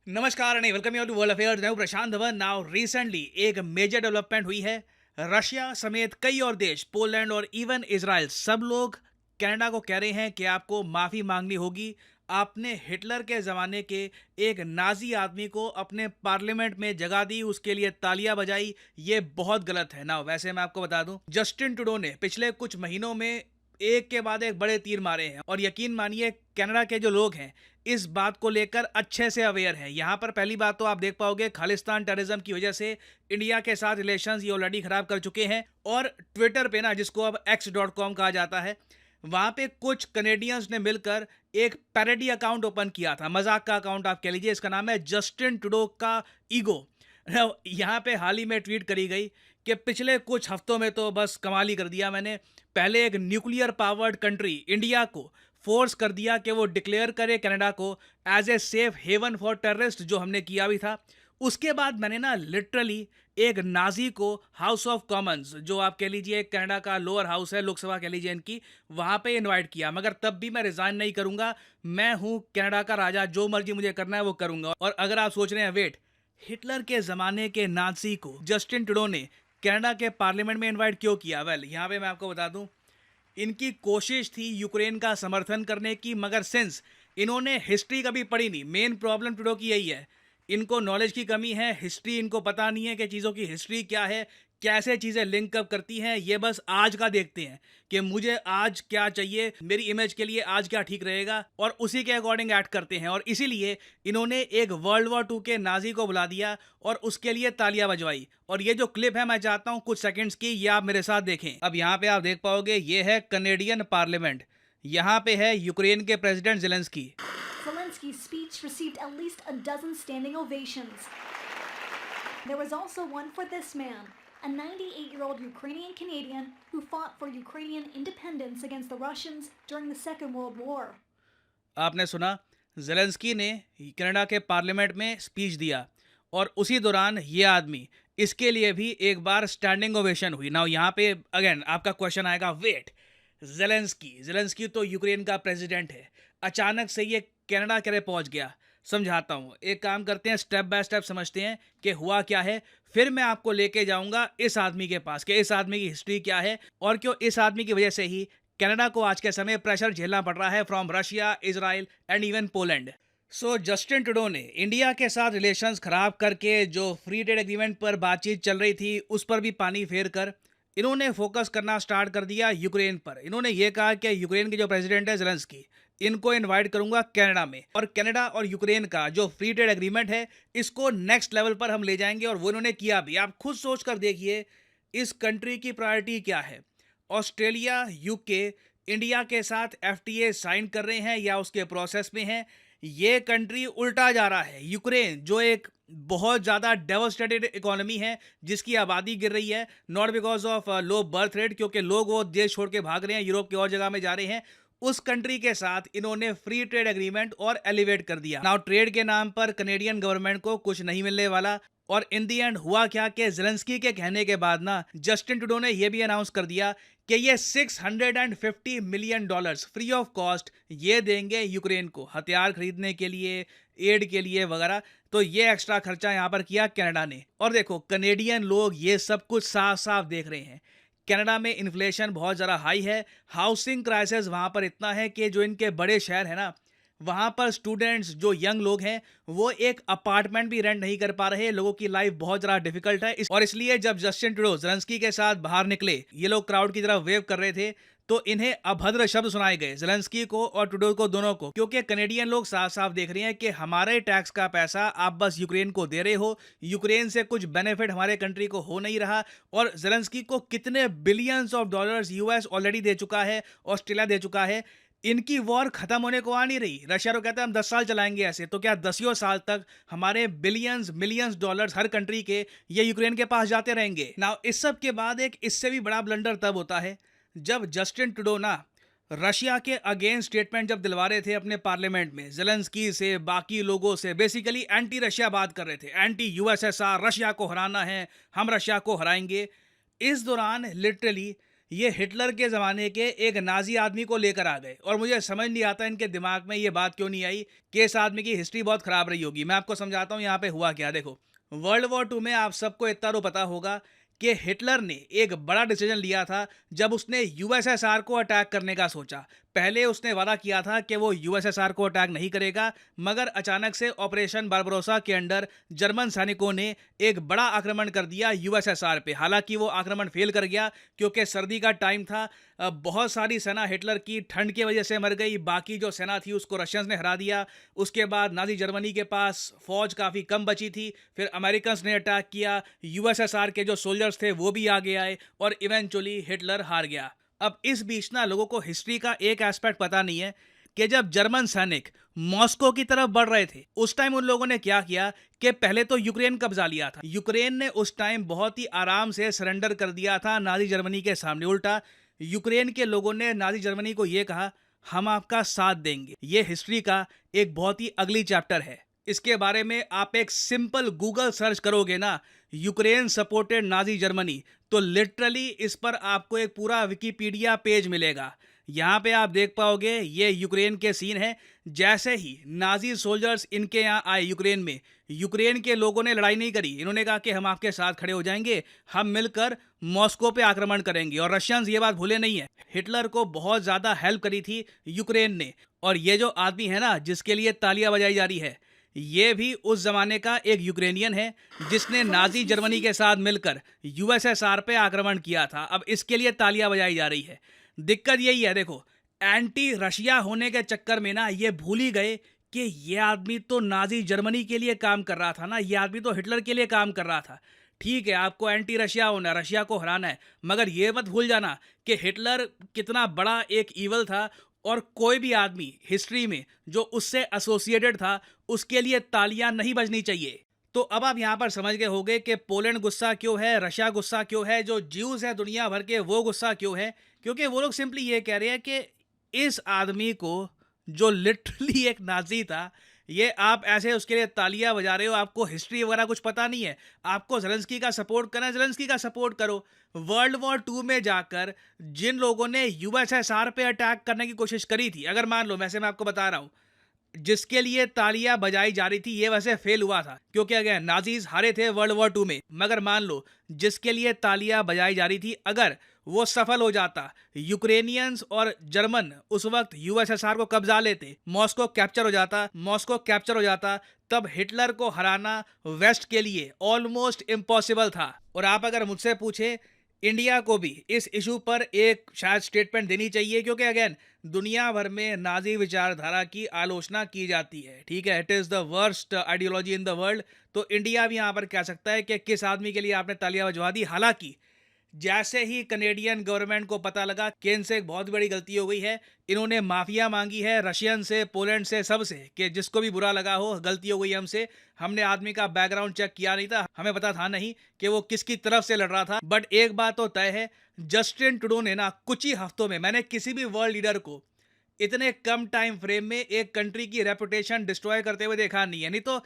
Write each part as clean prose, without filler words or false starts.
नमस्कार and welcome you to world affairs. मैं हूं प्रशांत धवन। नाउ रिसेंटली एक मेजर डेवलपमेंट हुई है। रशिया समेत कई और देश, पोलैंड और इवन इजराइल, सब लोग कनाडा को कह रहे हैं कि आपको माफ़ी मांगनी होगी। आपने हिटलर के ज़माने के एक नाजी आदमी को अपने पार्लियामेंट में जगह दी, उसके लिए तालियां बजाई। ये बहुत गलत है ना। वैसे मैं आपको बता दूं, जस्टिन ट्रूडो ने पिछले कुछ महीनों में एक के बाद एक बड़े तीर मारे हैं और यकीन मानिए कनाडा के जो लोग हैं इस बात को लेकर अच्छे से अवेयर हैं। यहाँ पर पहली बात तो आप देख पाओगे, खालिस्तान टेररिज्म की वजह से इंडिया के साथ रिलेशंस ये ऑलरेडी खराब कर चुके हैं। और ट्विटर पे ना, जिसको अब x.com कहा जाता है, वहाँ पे कुछ कनेडियंस ने मिलकर एक पैरोडी अकाउंट ओपन किया था, मजाक का अकाउंट आप कह लीजिए। इसका नाम है जस्टिन ट्रूडो का ईगो। यहाँ पे हाल ही में ट्वीट करी गई कि पिछले कुछ हफ्तों में तो बस कमाल ही कर दिया मैंने। पहले एक न्यूक्लियर पावर्ड कंट्री इंडिया को फोर्स कर दिया कि वो डिक्लेयर करे कनाडा को as a safe haven for terrorist, जो हमने किया भी था। उसके बाद मैंने ना लिटरली एक नाजी को हाउस ऑफ कॉमन्स, जो आप कह लीजिए कनाडा का लोअर हाउस है, लोकसभा कह लीजिए इनकी, वहाँ पे इनवाइट किया। मगर तब भी मैं रिजाइन नहीं करूंगा। मैं हूँ कनाडा का राजा, जो मर्जी मुझे करना है वो करूंगा। और अगर आप सोच रहे हैं वेट, हिटलर के ज़माने के नाज़ी को जस्टिन ट्रूडो ने कनाडा के पार्लियामेंट में इनवाइट क्यों किया? वेल, यहाँ पे मैं आपको बता दूं, इनकी कोशिश थी यूक्रेन का समर्थन करने की, मगर सिंस इन्होंने हिस्ट्री कभी पढ़ी नहीं। मेन प्रॉब्लम ट्रूडो की यही है, इनको नॉलेज की कमी है। हिस्ट्री इनको पता नहीं है कि चीज़ों की हिस्ट्री क्या है, कैसे चीज़ें लिंक अप करती हैं। ये बस आज का देखते हैं कि मुझे आज क्या चाहिए, मेरी इमेज के लिए आज क्या ठीक रहेगा, और उसी के अकॉर्डिंग एक्ट करते हैं। और इसीलिए इन्होंने एक वर्ल्ड वॉर 2 के नाजी को बुला दिया और उसके लिए तालियां बजवाई। और ये जो क्लिप है, मैं चाहता हूं कुछ सेकंड्स की, ये आप मेरे साथ देखें। अब यहाँ पे आप देख पाओगे, ये है कनेडियन पार्लियामेंट, यहाँ पे है यूक्रेन के president Zelensky. Zelensky's speech received at least a dozen standing ovations. There was also one for this man, a 98-year-old Ukrainian Canadian who fought for Ukrainian independence against the Russians during the Second World War. आपने सुना, Zelensky ने Canada के parliament में speech दिया और उसी दौरान ये आदमी, इसके लिए भी एक बार स्टैंडिंग ओवेशन हुई ना। यहाँ पे अगेन आपका क्वेश्चन आएगा, वेट, जेलेंस्की तो यूक्रेन का प्रेसिडेंट है, अचानक से ये कनाडा करे पहुंच गया। समझाता हूँ, एक काम करते हैं, स्टेप बाय स्टेप समझते हैं कि हुआ क्या है। फिर मैं आपको लेके जाऊंगा इस आदमी के पास कि इस आदमी की हिस्ट्री क्या है और क्यों इस आदमी की वजह से ही कनाडा को आज के समय प्रेशर झेलना पड़ रहा है from Russia, Israel and even Poland. So Justin Trudeau ने इंडिया के साथ रिलेशंस खराब करके, जो फ्री ट्रेड एग्रीमेंट पर बातचीत चल रही थी उस पर भी पानी फेर कर, इन्होंने फोकस करना स्टार्ट कर दिया यूक्रेन पर। इन्होंने ये कहा कि यूक्रेन के जो प्रेसिडेंट है जेलेंस्की, इनको इनवाइट करूंगा कनाडा में, और कनाडा और यूक्रेन का जो फ्री ट्रेड एग्रीमेंट है इसको नेक्स्ट लेवल पर हम ले जाएंगे। और वो इन्होंने किया भी। आप खुद सोच कर देखिए, इस कंट्री की प्रायोरिटी क्या है। ऑस्ट्रेलिया, यूके इंडिया के साथ एफटीए साइन कर रहे हैं या उसके प्रोसेस में हैं। ये कंट्री उल्टा जा रहा है। यूक्रेन जो एक बहुत ज़्यादा डेवस्टेटेड इकोनॉमी है, जिसकी आबादी गिर रही है, not because of low birth rate, क्योंकि लोग वो देश छोड़ के भाग रहे हैं, यूरोप की और जगह में जा रहे हैं। उस कंट्री के साथ इन्होंने फ्री ट्रेड एग्रीमेंट और एलिवेट कर दिया। नाउ ट्रेड के नाम पर कनेडियन गवर्नमेंट को कुछ नहीं मिलने वाला। और इन दी एंड हुआ क्या कि जेलेंस्की के कहने के बाद ना, जस्टिन ट्रूडो ने यह भी अनाउंस कर दिया कि ये $650 मिलियन फ्री ऑफ कॉस्ट ये देंगे यूक्रेन को, हथियार खरीदने के लिए, एड के लिए वगैरह। तो ये एक्स्ट्रा खर्चा यहाँ पर किया कनाडा ने। और देखो, कनेडियन लोग ये सब कुछ साफ साफ देख रहे हैं। कनाडा में इन्फ्लेशन बहुत ज़्यादा हाई है, हाउसिंग क्राइसिस वहाँ पर इतना है कि जो इनके बड़े शहर है ना, वहाँ पर स्टूडेंट्स, जो यंग लोग हैं, वो एक अपार्टमेंट भी रेंट नहीं कर पा रहे। लोगों की लाइफ बहुत ज़्यादा डिफिकल्ट है। और इसलिए जब जस्टिन ट्रूडो जेलेंस्की के साथ बाहर निकले, ये लोग क्राउड की तरफ वेव कर रहे थे, तो इन्हें अभद्र शब्द सुनाए गए, जेलेंस्की को और ट्रूडो को, दोनों को। क्योंकि कनेडियन लोग साफ साफ देख रहे हैं कि हमारे टैक्स का पैसा आप बस यूक्रेन को दे रहे हो, यूक्रेन से कुछ बेनिफिट हमारे कंट्री को हो नहीं रहा। और जेलेंस्की को कितने billions of dollars US already दे चुका है, ऑस्ट्रेलिया दे चुका है। इनकी वॉर खत्म होने को आ नहीं रही। रशिया तो कहता है हम 10 साल चलाएंगे ऐसे, तो क्या 10 साल तक हमारे बिलियंस मिलियंस डॉलर्स हर कंट्री के ये यूक्रेन के पास जाते रहेंगे? नाउ इस सब के बाद एक इससे भी बड़ा ब्लंडर तब होता है जब जस्टिन ट्रूडो ना रशिया के अगेंस्ट स्टेटमेंट जब दिलवा रहे थे अपने पार्लियामेंट में, जेलेंस्की से, बाकी लोगों से, बेसिकली एंटी रशिया बात कर रहे थे, एंटी यूएसएसआर, रशिया को हराना है, हम रशिया को हराएंगे। इस दौरान लिटरली ये हिटलर के ज़माने के एक नाजी आदमी को लेकर आ गए, और मुझे समझ नहीं आता इनके दिमाग में ये बात क्यों नहीं आई कि इस आदमी की हिस्ट्री बहुत ख़राब रही होगी। मैं आपको समझाता हूँ यहाँ पे हुआ क्या। देखो, वर्ल्ड वॉर 2 में आप सबको इतना तो पता होगा कि हिटलर ने एक बड़ा डिसीजन लिया था जब उसने यूएसएसआर को अटैक करने का सोचा। पहले उसने वादा किया था कि वो यूएसएसआर को अटैक नहीं करेगा, मगर अचानक से ऑपरेशन बारबरोसा के अंडर जर्मन सैनिकों ने एक बड़ा आक्रमण कर दिया यूएसएसआर पे। हालांकि वो आक्रमण फेल कर गया क्योंकि सर्दी का टाइम था। बहुत सारी सेना हिटलर की ठंड की वजह से मर गई, बाकी जो सेना थी उसको रशियंस ने हरा दिया। उसके बाद नाजी जर्मनी के पास फौज काफ़ी कम बची थी, फिर अमेरिकन ने अटैक किया, यूएसएसआर के जो सोल्जर्स थे वो भी आगे आए, और इवेंचुअली हिटलर हार गया। अब इस बीच ना लोगों को हिस्ट्री का एक एस्पेक्ट पता नहीं है कि जब जर्मन सैनिक मॉस्को की तरफ बढ़ रहे थे उस टाइम उन लोगों ने क्या किया कि पहले तो यूक्रेन कब्जा लिया था। यूक्रेन ने उस टाइम बहुत ही आराम से सरेंडर कर दिया था नाजी जर्मनी के सामने। उल्टा यूक्रेन के लोगों ने नाजी जर्मनी को यह कहा, हम आपका साथ देंगे। ये हिस्ट्री का एक बहुत ही अगली चैप्टर है। इसके बारे में आप एक सिंपल गूगल सर्च करोगे ना, यूक्रेन सपोर्टेड नाजी जर्मनी, तो लिटरली इस पर आपको एक पूरा विकिपीडिया पेज मिलेगा। यहाँ पे आप देख पाओगे ये यूक्रेन के सीन है। जैसे ही नाजी सोल्जर्स इनके यहाँ आए यूक्रेन में, यूक्रेन के लोगों ने लड़ाई नहीं करी। इन्होंने कहा कि हम आपके साथ खड़े हो जाएंगे, हम मिलकर मॉस्को पे आक्रमण करेंगे। और रशियंस ये बात भूले नहीं है, हिटलर को बहुत ज़्यादा हेल्प करी थी यूक्रेन ने। और ये जो आदमी है ना जिसके लिए तालियां बजाई जा रही है, ये भी उस जमाने का एक यूक्रेनियन है जिसने नाजी जर्मनी के साथ मिलकर यूएसएसआर पे आक्रमण किया था। अब इसके लिए तालियां बजाई जा रही है। दिक्कत यही है, देखो, एंटी रशिया होने के चक्कर में ना ये भूल ही गए कि ये आदमी तो नाजी जर्मनी के लिए काम कर रहा था ना, ये आदमी तो हिटलर के लिए काम कर रहा था। ठीक है, आपको एंटी रशिया होना है, रशिया को हराना है, मगर ये मत भूल जाना कि हिटलर कितना बड़ा एक ईवल था, और कोई भी आदमी हिस्ट्री में जो उससे एसोसिएटेड था उसके लिए तालियां नहीं बजनी चाहिए। तो अब आप यहाँ पर समझ गए होंगे कि पोलैंड गुस्सा क्यों है, रशिया गुस्सा क्यों है, जो ज्यूज है दुनिया भर के वो गुस्सा क्यों है। क्योंकि वो लोग सिंपली ये कह रहे हैं कि इस आदमी को, जो लिटरली एक नाजी था, ये आप ऐसे उसके लिए तालियां बजा रहे हो। आपको हिस्ट्री वगैरह कुछ पता नहीं है। आपको ज़ेलेंस्की का सपोर्ट करना है, ज़ेलेंस्की का सपोर्ट करो। वर्ल्ड वॉर 2 में जाकर जिन लोगों ने यूएसएसआर पे अटैक करने की कोशिश करी थी, अगर मान लो, वैसे मैं आपको बता रहा हूँ, जिसके लिए तालियां बजाई जा रही थी ये वैसे फेल हुआ था क्योंकि अगेन नाजीज हारे थे वर्ल्ड वॉर 2 में। मगर मान लो जिसके लिए तालियां बजाई जा रही थी, अगर वो सफल हो जाता, यूक्रेनियंस और जर्मन उस वक्त यूएसएसआर को कब्जा लेते, मॉस्को कैप्चर हो जाता, तब हिटलर को हराना वेस्ट के लिए ऑलमोस्ट इम्पॉसिबल था। और आप अगर मुझसे पूछे, इंडिया को भी इस इशू पर एक शायद स्टेटमेंट देनी चाहिए, क्योंकि अगेन दुनिया भर में नाजी विचारधारा की आलोचना की जाती है। ठीक है, it is the worst ideology in the world. तो इंडिया भी यहाँ पर कह सकता है कि किस आदमी के लिए आपने तालियां बजवा दी। हालांकि जैसे ही कनेडियन गवर्नमेंट को पता लगा कि इनसे एक बहुत बड़ी गलती हो गई है, इन्होंने माफिया मांगी है रशियन से, पोलैंड से, सबसे, कि जिसको भी बुरा लगा हो, गलती हो गई हमसे, हमने आदमी का बैकग्राउंड चेक किया नहीं था, हमें पता था नहीं कि वो किसकी तरफ से लड़ रहा था। बट एक बात तो तय है, जस्टिन ट्रूडो ने ना कुछ ही हफ्तों में, मैंने किसी भी वर्ल्ड लीडर को इतने कम टाइम फ्रेम में एक कंट्री की रेपुटेशन डिस्ट्रॉय करते हुए देखा नहीं है। नहीं तो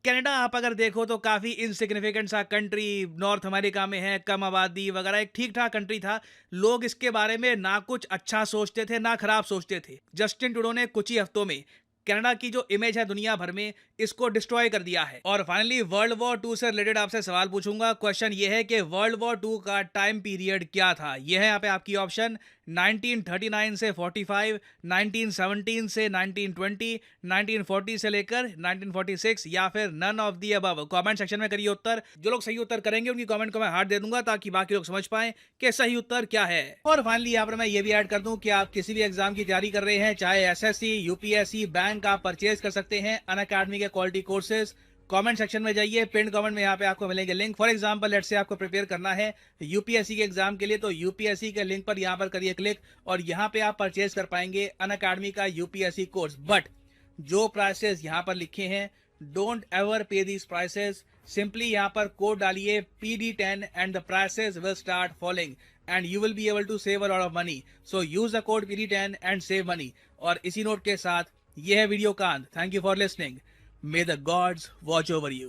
कनाडा आप अगर देखो तो काफ़ी इनसिग्निफिकेंट सा कंट्री नॉर्थ अमेरिका में है, कम आबादी वगैरह, एक ठीक ठाक कंट्री था। लोग इसके बारे में ना कुछ अच्छा सोचते थे ना खराब सोचते थे। जस्टिन ट्रूडो ने कुछ ही हफ्तों में कनाडा की जो इमेज है दुनिया भर में, इसको डिस्ट्रॉय कर दिया है। और फाइनली वर्ल्ड वॉर 2 से रिलेटेड आपसे सवाल पूछूंगा। क्वेश्चन ये है कि वर्ल्ड वॉर 2 का टाइम पीरियड क्या था। यह है यहाँ पे आपकी ऑप्शन, 1939 से 45, 1917 से 1920, 1940 से लेकर 1946, या फिर none of the above. Comment section में करिए उत्तर। जो लोग सही उत्तर करेंगे उनकी कमेंट को मैं हार्ट दे दूंगा ताकि बाकी लोग समझ पाएं कि सही उत्तर क्या है। और फाइनली यहाँ पर मैं ये भी ऐड कर दूं कि आप किसी भी एग्जाम की तैयारी कर रहे हैं, चाहे एसएससी, यूपीएससी, बैंक, आप परचेज कर सकते हैं अनअकैडमी के क्वालिटी कोर्सेज। कमेंट सेक्शन में जाइए, पिन कमेंट में यहाँ पे आपको मिलेंगे link. For example let's say आपको प्रिपेयर करना है यूपीएससी के एग्जाम के लिए, तो यूपीएससी के लिंक पर यहाँ पर करिए क्लिक, और यहाँ पे आप परचेज कर पाएंगे अनअकैडमी का यूपीएससी कोर्स। बट जो प्राइसेस यहाँ पर लिखे हैं, don't ever pay these prices. Simply यहाँ पर कोड डालिए PD10 and the prices will start falling and you will be able to save a lot of money. So use the code PD10 and save money. और इसी note के साथ यह है video का अंत। Thank you for listening. May the gods watch over you.